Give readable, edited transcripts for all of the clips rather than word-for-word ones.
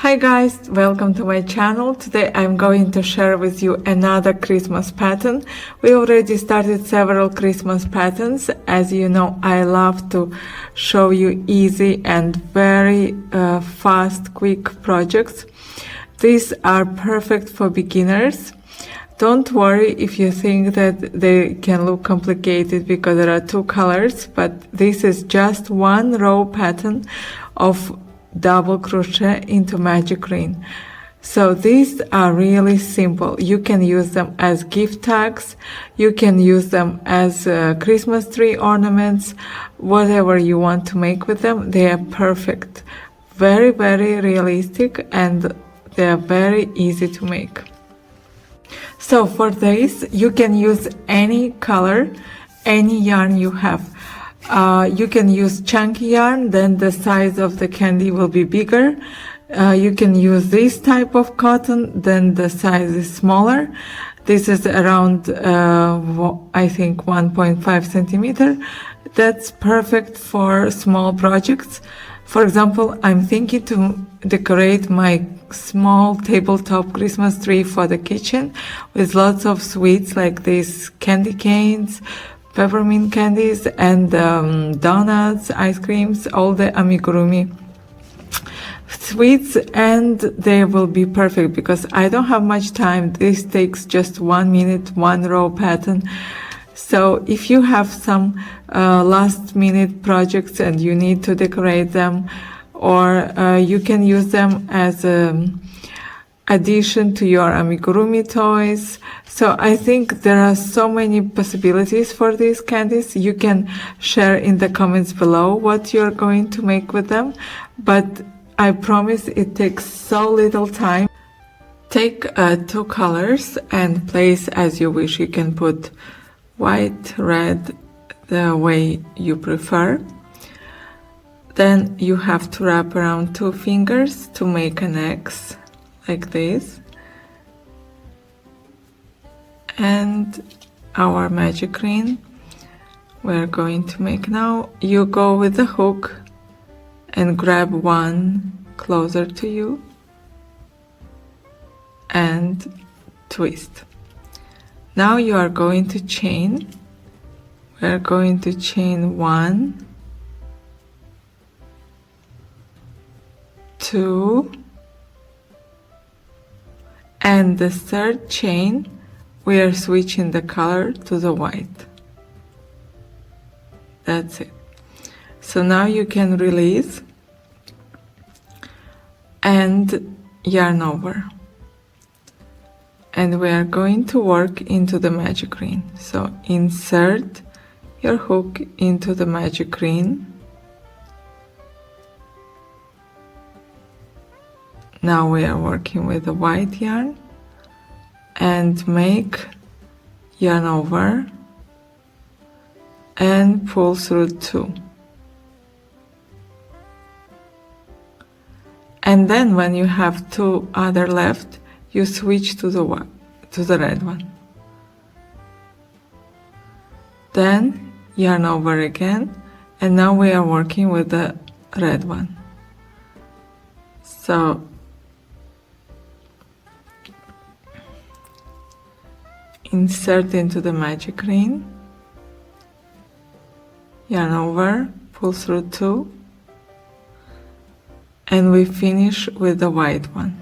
Hi guys, welcome to my channel. Today I'm going to share with you another Christmas pattern. We already started several Christmas patterns. As you know, I love to show you easy and very fast, quick projects. These are perfect for beginners. Don't worry if you think that they can look complicated because there are two colors, but this is just one row pattern of double crochet into magic green. So these are really simple. You can use them as gift tags, you can use them as Christmas tree ornaments, whatever you want to make with them. They are perfect, very realistic, and they are very easy to make. So for this you can use any color, any yarn you have. You can use chunky yarn, then the size of the candy will be bigger. You can use this type of cotton, then the size is smaller. This is around, I think 1.5 centimeter. That's perfect for small projects. For example, I'm thinking to decorate my small tabletop Christmas tree for the kitchen with lots of sweets like these candy canes, peppermint candies, and donuts, ice creams, all the amigurumi sweets, and they will be perfect because I don't have much time. This takes just 1 minute, one row pattern. So if you have some last minute projects and you need to decorate them, or you can use them as addition to your amigurumi toys. So I think there are so many possibilities for these candies. You can share in the comments below what you're going to make with them, but I promise it takes so little time. Take two colors and place as you wish. You can put white, red, the way you prefer. Then you have to wrap around two fingers to make an X, like this. And our magic green we're going to make now. You go with the hook and grab one closer to you and twist. Now you are going to chain. We're going to chain 1, 2, and the third chain we are switching the color to the white. That's it. So now you can release and yarn over. And we are going to work into the magic green. So insert your hook into the magic green. Now we are working with the white yarn and make yarn over and pull through 2. And then when you have 2 other left, you switch to the red one. Then yarn over again, and now we are working with the red one. So insert into the magic green, yarn over, pull through 2, and we finish with the white one.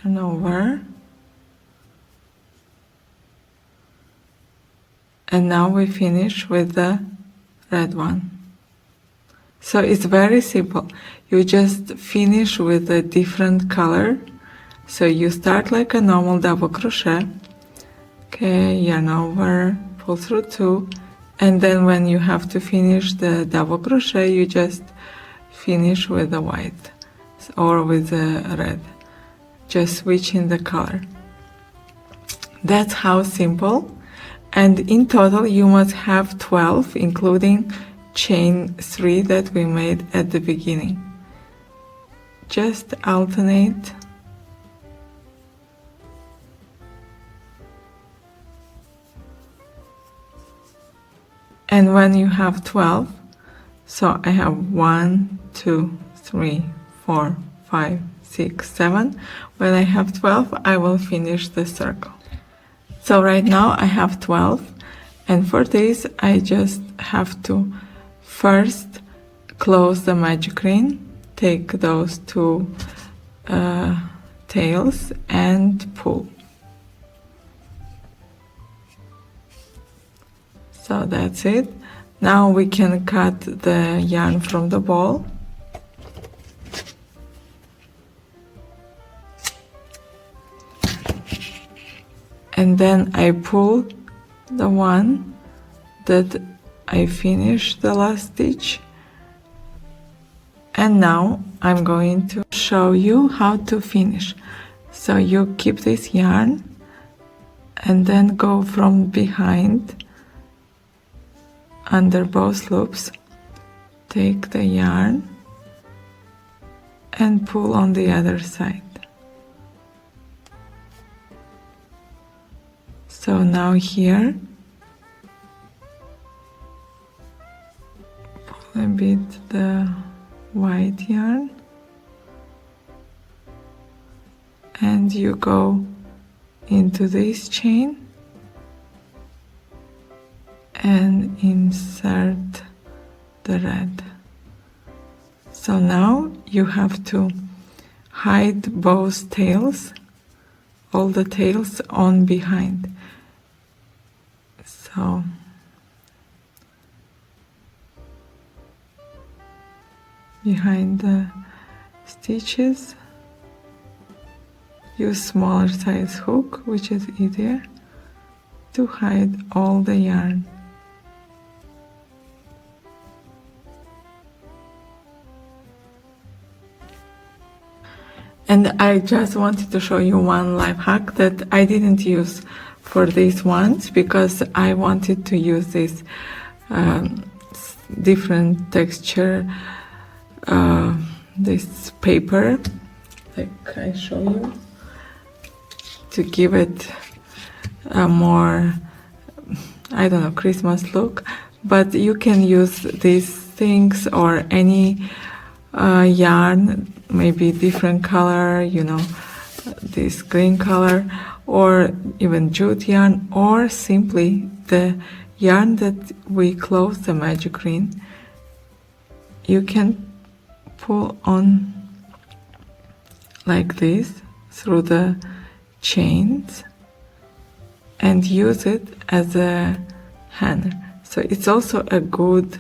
Yarn over, and now we finish with the red one. So it's very simple. You just finish with a different color. So you start like a normal double crochet. Okay, yarn over, pull through 2, and then when you have to finish the double crochet, you just finish with the white or with the red. Just switching the color. That's how simple. And in total you must have 12, including chain 3 that we made at the beginning. Just alternate. And when you have 12, so I have 1, 2, 3, 4, 5, 6, 7. When I have 12, I will finish the circle. So right now I have 12, and for this I just have to first close the magic ring, take those two tails and pull. So that's it. Now we can cut the yarn from the ball. And then I pull the one that I finished the last stitch. And now I'm going to show you how to finish. So you keep this yarn and then go from behind under both loops, take the yarn and pull on the other side. So now here, pull a bit the white yarn and you go into this chain and insert the red. So now you have to hide both tails, all the tails on behind. So behind the stitches, use smaller size hook, which is easier to hide all the yarn. And I just wanted to show you one life hack that I didn't use for these ones because I wanted to use this different texture, this paper, like I show you, to give it a more, I don't know, Christmas look. But you can use these things or any yarn, maybe different color, you know, this green color, or even jute yarn, or simply the yarn that we close the magic ring. You can pull on like this through the chains and use it as a hanger. So it's also a good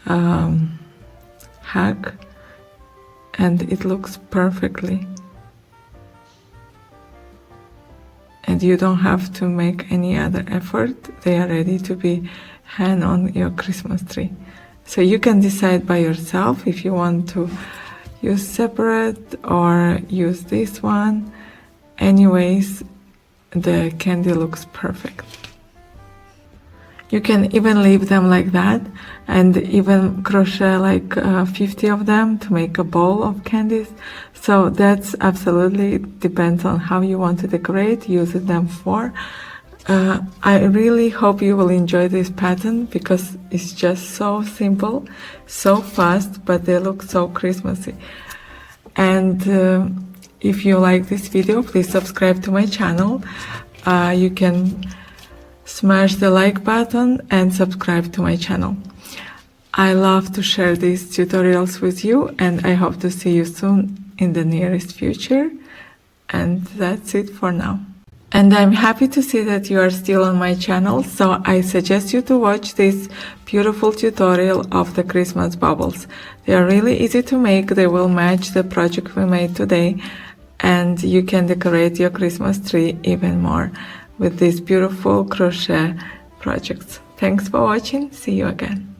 hack, and it looks perfectly. And you don't have to make any other effort. They are ready to be hung on your Christmas tree. So you can decide by yourself if you want to use separate or use this one. Anyways, the candy looks perfect. You can even leave them like that and even crochet like 50 of them to make a bowl of candies. So that's absolutely depends on how you want to decorate, use them for. I really hope you will enjoy this pattern because it's just so simple, so fast, but they look so Christmassy. And if you like this video, please subscribe to my channel. You can smash the like button and subscribe to my channel. I love to share these tutorials with you, and I hope to see you soon in the nearest future. And that's it for now. And I'm happy to see that you are still on my channel, so I suggest you to watch this beautiful tutorial of the Christmas bubbles. They are really easy to make. They will match the project we made today, and you can decorate your Christmas tree even more with these beautiful crochet projects. Thanks for watching. See you again.